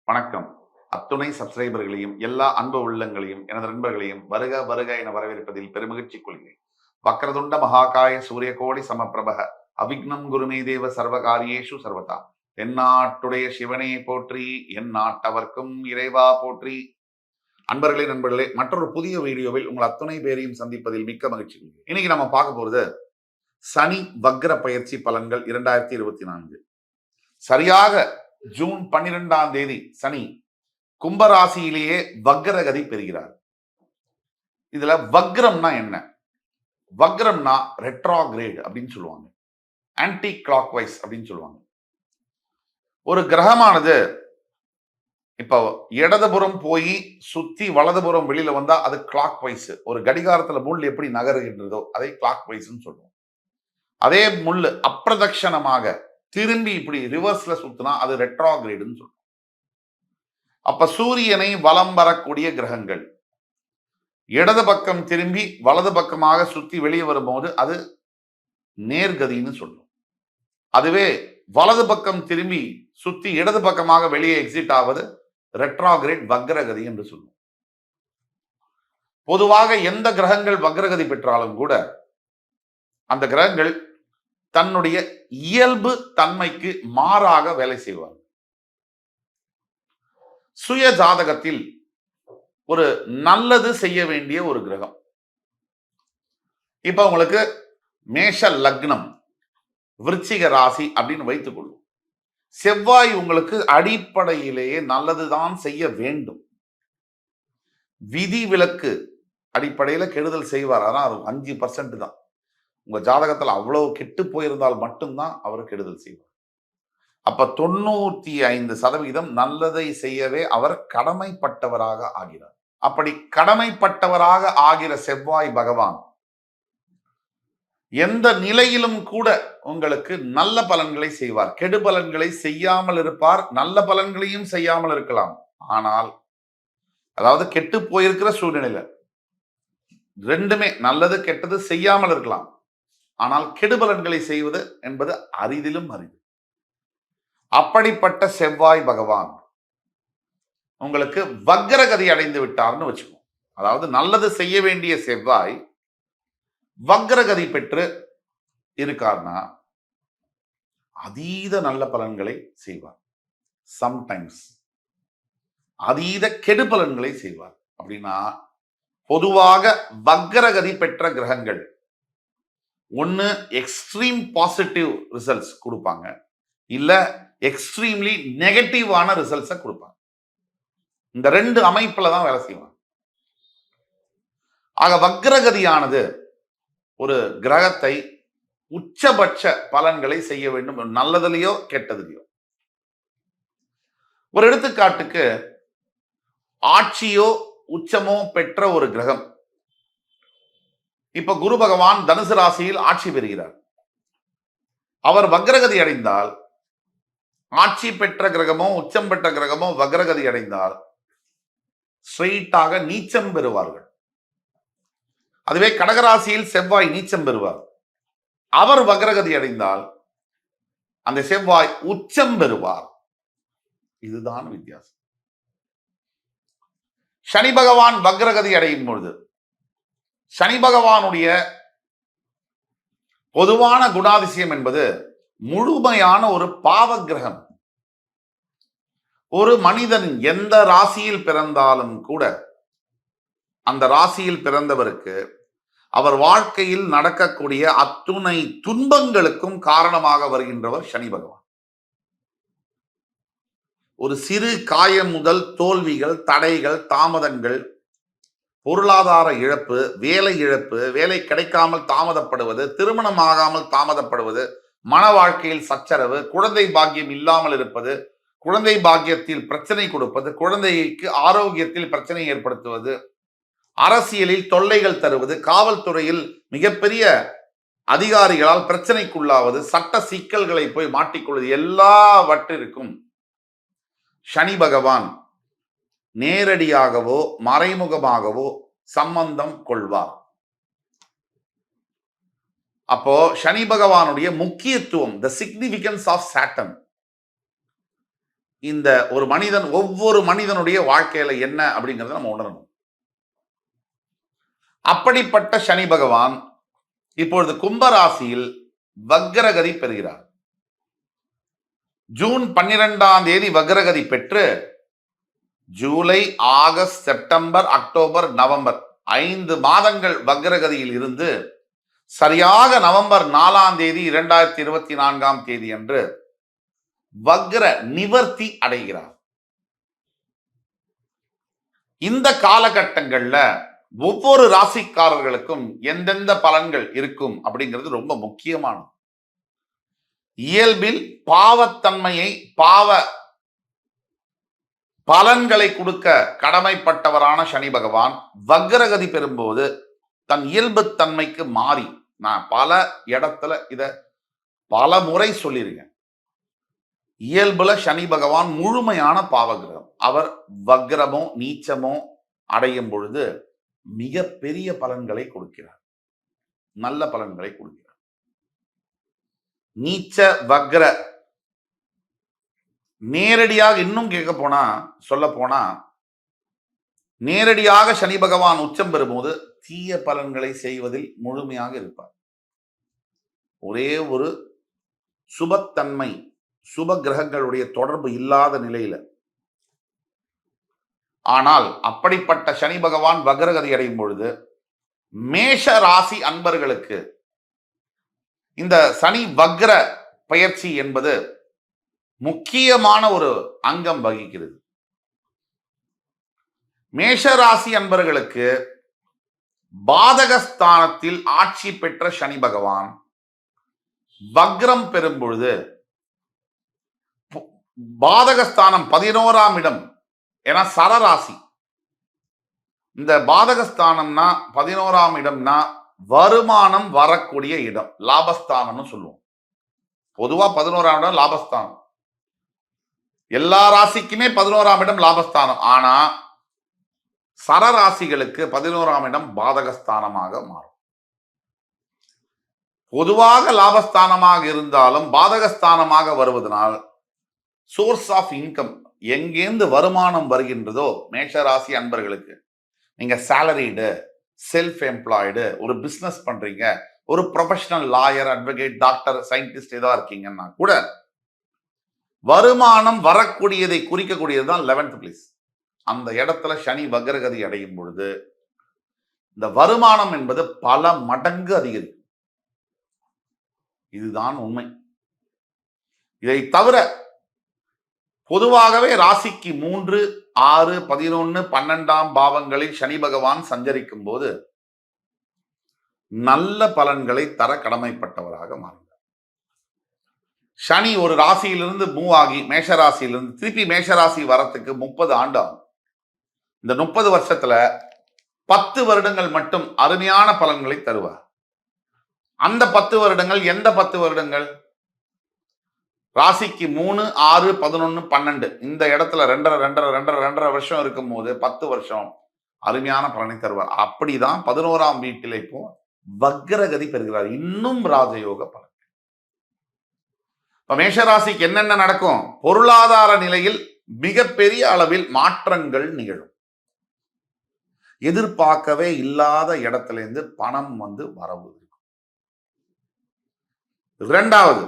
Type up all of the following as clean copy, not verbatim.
வணக்கம். அத்துணை சப்ஸ்கிரைபர்களையும் எல்லா அன்பு உள்ளங்களையும் எனது நண்பர்களையும் வருக வருக என வரவேற்பதில் பெருமகிழ்ச்சி கொள்கிறேன். வக்ரதுண்ட மகாகாய சூரியகோடி சமப்பிரபக அவிக்னம் குருமே தேவ சர்வகாரியேஷு சர்வதா. தென்னாட்டுடைய சிவனே போற்றி, என் நாட்டவர்க்கும் இறைவா போற்றி. அன்பர்களே, நண்பர்களே, மற்றொரு புதிய வீடியோவில் உங்கள் அத்துணை பேரையும் சந்திப்பதில் மிக்க மகிழ்ச்சி. இன்னைக்கு நம்ம பார்க்க போறது சனி வக்ர பயிற்சி பலன்கள் 2024. சரியாக ஜூன் 12ஆம் தேதி சனி கும்பராசியிலேயே வக்ரகதி பெறுகிறார். இதுல வக்ரம்னா என்ன? வக்ரம்னா ரெட்ராகிரேட் அப்படின்னு சொல்லுவாங்க, ஆன்டி கிளாக் வைஸ் அப்படின்னு சொல்லுவாங்க. ஒரு கிரகமானது இப்போ இடதுபுறம் போய் சுத்தி வலதுபுறம் வெளியில வந்தா அது கிளாக் வைஸ். ஒரு கடிகாரத்துல முள் எப்படி நகருகின்றதோ அதை கிளாக் வைஸ் சொல்லுவோம். அதே முள் அப்பிரதட்சணமாக திரும்பி இப்படி ரிவர்ஸ்ல சுத்தினா அது ரெட்ராகிரேடுன்னு சொல்லுவோம். அப்ப சூரியனை வலம் வரக்கூடிய கிரகங்கள் இடது பக்கம் திரும்பி வலது பக்கமாக சுத்தி வெளியே வரும்போது அது நேர்கதின்னு சொல்லும். அதுவே வலது பக்கம் திரும்பி சுத்தி இடது பக்கமாக வெளியே எக்ஸிட் ஆவது ரெட்ராகிரேட் வக்ரகதி என்று சொல்லும். பொதுவாக எந்த கிரகங்கள் வக்ரகதி பெற்றாலும் கூட அந்த கிரகங்கள் தன்னுடைய இயல்பு தன்மைக்கு மாறாக வேலை செய்வார். சுய ஜாதகத்தில் ஒரு நல்லது செய்ய வேண்டிய ஒரு கிரகம். இப்ப உங்களுக்கு மேஷ லக்னம், விருச்சிக ராசி அப்படின்னு வைத்துக் கொள்ளும். செவ்வாய் உங்களுக்கு அடிப்படையிலேயே நல்லதுதான் செய்ய வேண்டும். விதி விலக்கு அடிப்படையில கெடுதல் செய்வார். ஆனா அது 5% தான். உங்க ஜாதகத்தில் அவ்வளவு கெட்டு போயிருந்தால் மட்டும்தான் அவர் கெடுதல் செய்வார். அப்ப 95% நல்லதை செய்யவே அவர் கடமைப்பட்டவராக ஆகிறார். அப்படி கடமைப்பட்டவராக ஆகிற செவ்வாய் பகவான் எந்த நிலையிலும் கூட உங்களுக்கு நல்ல பலன்களை செய்வார். கெடு பலன்களை செய்யாமல் இருப்பார், நல்ல பலன்களையும் செய்யாமல் இருக்கலாம். ஆனால் அதாவது கெட்டு போயிருக்கிற சூழ்நிலையில ரெண்டுமே நல்லது கெட்டது செய்யாமல் இருக்கலாம். ஆனால் கெடு பலன்களை செய்வது என்பது அரிதிலும் அரிது. அப்படிப்பட்ட செவ்வாய் பகவான் உங்களுக்கு வக்ரகதி அடைந்து விட்டார்னு வச்சுக்கோம். அதாவது நல்லது செய்ய வேண்டிய செவ்வாய் வக்ரகதி பெற்று இருக்கார்னா அதீத நல்ல பலன்களை செய்வார். சம்டைம்ஸ் அதீத கெடு பலன்களை செய்வார். அப்படின்னா பொதுவாக வக்ரகதி பெற்ற கிரகங்கள் ஒன்னு எக்ஸ்ட்ரீம் பாசிட்டிவ் ரிசல்ட்ஸ் கொடுப்பாங்க, இல்ல எக்ஸ்ட்ரீம்லி நெகட்டிவான ரிசல்ட்ஸை கொடுப்பாங்க. இந்த ரெண்டு அமைப்புல தான் வேலை செய்வாங்க. ஆக வக்ரகதியானது ஒரு கிரகத்தை உச்சபட்ச பலன்களை செய்ய வேண்டும், நல்லதுலயோ கெட்டதுலயோ. ஒரு எடுத்துக்காட்டுக்கு ஆட்சியோ உச்சமோ பெற்ற ஒரு கிரகம், இப்ப குரு பகவான் தனுசு ராசியில் ஆட்சி பெறுகிறார். அவர் வக்ரகதி அடைந்தால், ஆட்சி பெற்ற கிரகமோ உச்சம் பெற்ற கிரகமோ வக்ரகதி அடைந்தால் ஸ்ட்ரெயிட்டாக நீச்சம் பெறுவார்கள். அதுவே கடகராசியில் செவ்வாய் நீச்சம் பெறுவார். அவர் வக்ரகதி அடைந்தால் அந்த செவ்வாய் உச்சம் பெறுவார். இதுதான் வித்தியாசம். சனி பகவான் வக்ரகதி அடையும் பொழுது சனி பகவானுடைய பொதுவான குணாதிசயம் என்பது முழுமையான ஒரு பாவ கிரகம். ஒரு மனிதன் எந்த ராசியில் பிறந்தாலும் கூட அந்த ராசியில் பிறந்தவருக்கு அவர் வாழ்க்கையில் நடக்கக்கூடிய அத்துணை துன்பங்களுக்கும் காரணமாக வருகின்றவர் சனி பகவான். ஒரு சிறு காயம் முதல் தோல்விகள், தடைகள், தாமதங்கள், பொருளாதார இழப்பு, வேலை இழப்பு, வேலை கிடைக்காமல் தாமதப்படுவது, திருமணம் ஆகாமல் தாமதப்படுவது, மன வாழ்க்கையில் சச்சரவு, குழந்தை பாக்கியம் இல்லாமல் இருப்பது, குழந்தை பாக்கியத்தில் பிரச்சனை கொடுப்பது, குழந்தைக்கு ஆரோக்கியத்தில் பிரச்சனை ஏற்படுத்துவது, அரசியலில் தொல்லைகள் தருவது, காவல்துறையில் மிகப்பெரிய அதிகாரிகளால் பிரச்சனைக்குள்ளாவது, சட்ட சிக்கல்களை போய் மாட்டிக்கொள்வது, எல்லாவற்றிற்கும் சனி பகவான் நேரடியாகவோ மறைமுகமாகவோ சம்பந்தம் கொள்வார். அப்போ சனி பகவானுடைய முக்கியத்துவம், த சிக்னிபிகன்ஸ் ஆஃப் சாட்டன், இந்த ஒரு மனிதன், ஒவ்வொரு மனிதனுடைய வாழ்க்கையில என்ன அப்படிங்கறத நம்ம உணரணும். அப்படிப்பட்ட சனி பகவான் இப்பொழுது கும்பராசியில் வக்ரகதி பெறுகிறார். ஜூன் 12ஆம் தேதி வக்ரகதி பெற்று July, August, September, October, November 5 மாதங்கள் வக்ரகதியில் இருந்து சரியாக நவம்பர் 4ஆம் தேதி 2024ஆம் தேதி அன்று வக்ர நிவர்த்தி அடைகிறார். இந்த காலகட்டங்கள்ல ஒவ்வொரு ராசிக்காரர்களுக்கும் எந்தெந்த பலன்கள் இருக்கும் அப்படிங்கிறது ரொம்ப முக்கியமானது. இயல்பில் பாவத்தன்மையை, பாவ பலன்களை கொடுக்க கடமைப்பட்டவரான சனி பகவான் வக்ரகதி பெறும்போது தன் இயல்பு தன்மைக்கு மாறி, நான் பல இடத்துல இத பல முறை சொல்லியிருக்கேன், இயல்புல சனி பகவான் முழுமையான பாவகிரகம். அவர் வக்ரமோ நீச்சமோ அடையும் பொழுது மிக பெரிய பலன்களை கொடுக்கிறார், நல்ல பலன்களை கொடுக்கிறார். நீச்ச வக்ர நேரடியாக இன்னும் கேட்க போனா, சொல்ல போனா, நேரடியாக சனி பகவான் உச்சம் பெறும்போது தீய பலன்களை செய்வதில் முழுமையாக இருப்பார். ஒரே ஒரு சுபத்தன்மை, சுப கிரகங்களுடைய தொடர்பு இல்லாத நிலையில. ஆனால் அப்படிப்பட்ட சனி பகவான் வக்ரகதி அடையும் பொழுது மேஷ ராசி அன்பர்களுக்கு இந்த சனி வக்ர பயிற்சி என்பது முக்கியமான ஒரு அங்கம் வகிக்கிறது. மேஷராசி அன்பர்களுக்கு பாதகஸ்தானத்தில் ஆட்சி பெற்ற சனி பகவான் வக்ரம் பெறும் பொழுது பாதகஸ்தானம் 11ஆம் இடம், ஏன்னா சரராசி. இந்த பாதகஸ்தானம்னா 11ஆம் இடம்னா வருமானம் வரக்கூடிய இடம், லாபஸ்தானம்னு சொல்லுவோம். பொதுவா 11ஆம் இடம் லாபஸ்தானம், எல்லா ராசிக்குமே 11ஆம் இடம் லாபஸ்தானம். ஆனா சரராசிகளுக்கு 11ஆம் இடம் பாதகஸ்தானமாக மாறும். பொதுவாக லாபஸ்தானமாக இருந்தாலும் பாதகஸ்தானமாக வருவதனால் சோர்ஸ் ஆஃப் இன்கம், எங்கேந்து வருமானம் வருகின்றதோ மேஷராசி அன்பர்களுக்கு, நீங்க சேலரிடு, செல்ஃப் எம்ப்ளாய்டு, ஒரு பிசினஸ் பண்றீங்க, ஒரு professional lawyer, advocate, doctor, scientist ஏதா இருக்கீங்கன்னா கூட வருமானம் வரக்கூடியதை குறிக்கக்கூடியதுதான் 11th பிளேஸ். அந்த இடத்துல சனி வக்ரகதி அடையும் பொழுது இந்த வருமானம் என்பது பல மடங்கு அதிகரிக்கும். இதுதான் உண்மை. இதை தவிர பொதுவாகவே ராசிக்கு 3, 6, 11, 12ஆம் பாவங்களில் சனி பகவான் சஞ்சரிக்கும் போது நல்ல பலன்களை தர கடமைப்பட்டவராக மாறுகிறார். சனி ஒரு ராசியிலிருந்து மூவ் ஆகி மேஷ ராசியிலிருந்து திருப்பி மேஷராசி வரத்துக்கு 30 ஆண்டு ஆகும். இந்த 30 வருஷத்துல 10 வருடங்கள் மட்டும் அருமையான பலன்களை தருவார். அந்த 10 வருடங்கள் எந்த 10 வருடங்கள்? ராசிக்கு 3, 6, 11, 12 இந்த இடத்துல 2.5 வருஷம் இருக்கும் போது 10 வருஷம் அருமையான பலனை தருவார். அப்படிதான் 11ஆம் வீட்டில் இப்போ வக்ரகதி பெறுகிறார். இன்னும் ராஜயோக பலன். இப்ப மேஷராசிக்கு என்னென்ன நடக்கும்? பொருளாதார நிலையில் மிகப்பெரிய அளவில் மாற்றங்கள் நிகழும். எதிர்பார்க்கவே இல்லாத இடத்துல இருந்து பணம் வந்து வரவு. இரண்டாவது,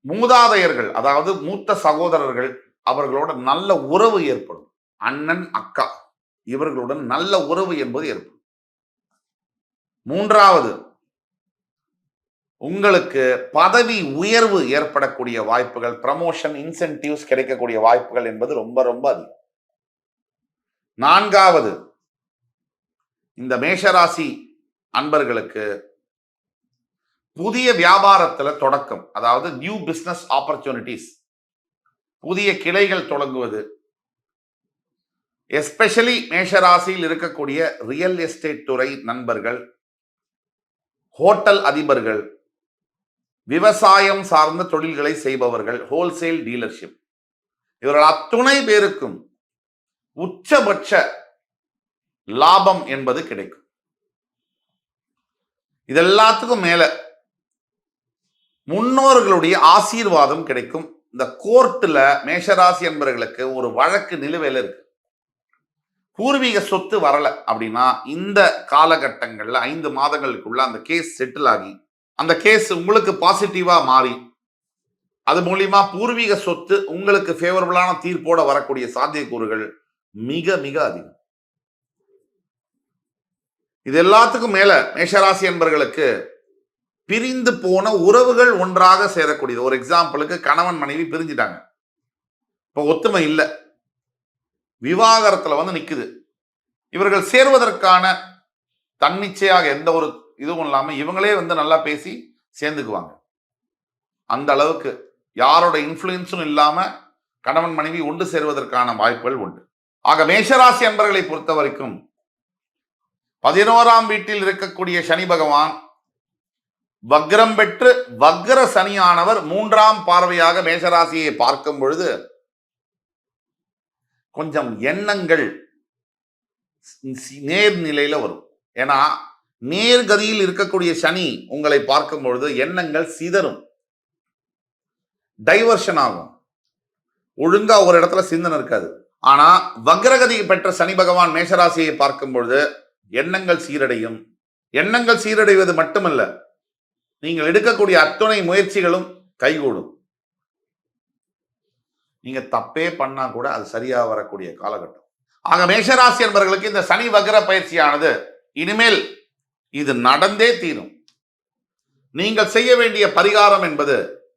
மூதாதையர்கள், அதாவது மூத்த சகோதரர்கள், அவர்களோட நல்ல உறவு ஏற்படும். அண்ணன், அக்கா இவர்களுடன் நல்ல உறவு என்பது ஏற்படும். மூன்றாவது, உங்களுக்கு பதவி உயர்வு ஏற்படக்கூடிய வாய்ப்புகள், ப்ரமோஷன், இன்சென்டிவ்ஸ் கிடைக்கக்கூடிய வாய்ப்புகள் என்பது ரொம்ப ரொம்ப அதிகம். நான்காவது, இந்த மேஷராசி அன்பர்களுக்கு புதிய வியாபாரத்துல தொடக்கம், அதாவது நியூ பிசினஸ் ஆப்பர்ச்சுனிட்டிஸ், புதிய கிளைகள் தொடங்குவது. எஸ்பெஷலி மேஷராசியில் இருக்கக்கூடிய ரியல் எஸ்டேட் துறை நண்பர்கள், ஹோட்டல் அதிபர்கள், விவசாயம் சார்ந்த தொழில்களை செய்பவர்கள், ஹோல்சேல் டீலர்ஷிப், இவர்கள் அத்துணை பேருக்கும் உச்சபட்ச லாபம் என்பது கிடைக்கும். இதெல்லாத்துக்கும் மேல முன்னோர்களுடைய ஆசீர்வாதம் கிடைக்கும். இந்த கோர்ட்டுல மேஷராசி என்பவர்களுக்கு ஒரு வழக்கு நிலுவையில் இருக்கு. பூர்வீக சொத்து வரல அப்படின்னா இந்த காலகட்டங்கள்ல 5 மாதங்களுக்குள்ள அந்த கேஸ் செட்டில் ஆகி அந்த கேஸ் உங்களுக்கு பாசிட்டிவா மாறி அது மூலியமா பூர்வீக சொத்து உங்களுக்கு ஃபேவரபிளான தீர்ப்போட வரக்கூடிய சாத்தியக்கூறுகள் மிக மிக அதிகம். இது எல்லாத்துக்கும் மேல மேஷராசி என்பவர்களுக்கு பிரிந்து போன உறவுகள் ஒன்றாக சேரக்கூடியது. ஒரு எக்ஸாம்பிளுக்கு கணவன் மனைவி பிரிஞ்சிட்டாங்க, இப்ப ஒத்துமை இல்லை, விவாகரத்துல நிக்குது. இவர்கள் சேர்வதற்கான தன்னிச்சையாக எந்த ஒரு இதுவும் இல்லாம இவங்களே நல்லா பேசி சேர்ந்துக்குவாங்க. அந்த அளவுக்கு யாரோட இன்ஃப்ளூயன்ஸும் இல்லாம கணவன் மனைவி ஒன்று சேர்வதற்கான வாய்ப்புகள் உண்டு. ஆக மேஷராசி அன்பர்களை பொறுத்த வரைக்கும் 11ஆம் வீட்டில் இருக்கக்கூடிய சனி பகவான் வக்ரம் பெற்று வக்ர சனியானவர் 3ஆம் பார்வையாக மேஷராசியை பார்க்கும் பொழுது கொஞ்சம் எண்ணங்கள் நேர்நிலையில வரும். ஏன்னா நேர்கதியில் இருக்கக்கூடிய சனி உங்களை பார்க்கும் பொழுது எண்ணங்கள் சிதறும், டைவர்ஷன் ஆகும், ஒழுங்கா ஒரு இடத்துல சிந்தனை இருக்காது. ஆனா வக்ரகதி பெற்ற சனி பகவான் மேஷராசியை பார்க்கும் பொழுது எண்ணங்கள் சீரடையும். எண்ணங்கள் சீரடைவது மட்டுமல்ல, நீங்கள் எடுக்கக்கூடிய அத்துணை முயற்சிகளும் கைகூடும். நீங்க தப்பே பண்ணா கூட அது சரியா வரக்கூடிய காலகட்டம். ஆக மேஷராசி என்பவர்களுக்கு இந்த சனி வக்ர பயிற்சியானது இனிமேல் இது நடந்தே தீரும். நீங்கள் செய்ய வேண்டிய பரிகாரம் என்பது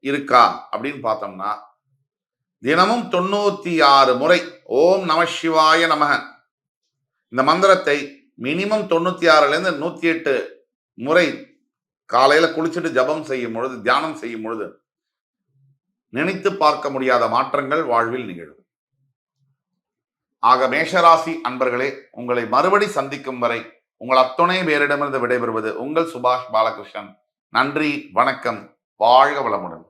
இருக்கா அப்படின்னு பார்த்தோம்னா, தினமும் 96 முறை ஓம் நம சிவாய நமக இந்த மந்திரத்தை மினிமம் 96லேருந்து 108 முறை காலையில குளிச்சுட்டு ஜபம் செய்யும் பொழுது, தியானம் செய்யும் பொழுது நினைத்து பார்க்க முடியாத மாற்றங்கள் வாழ்வில் நிகழும். ஆக மேஷராசி அன்பர்களே, உங்களை மறுபடி சந்திக்கும் வரை உங்கள் அத்துணை பேரிடமிருந்து விடைபெறுவது உங்கள் சுபாஷ் பாலகிருஷ்ணன். நன்றி, வணக்கம், வாழ்க வளமுடன்.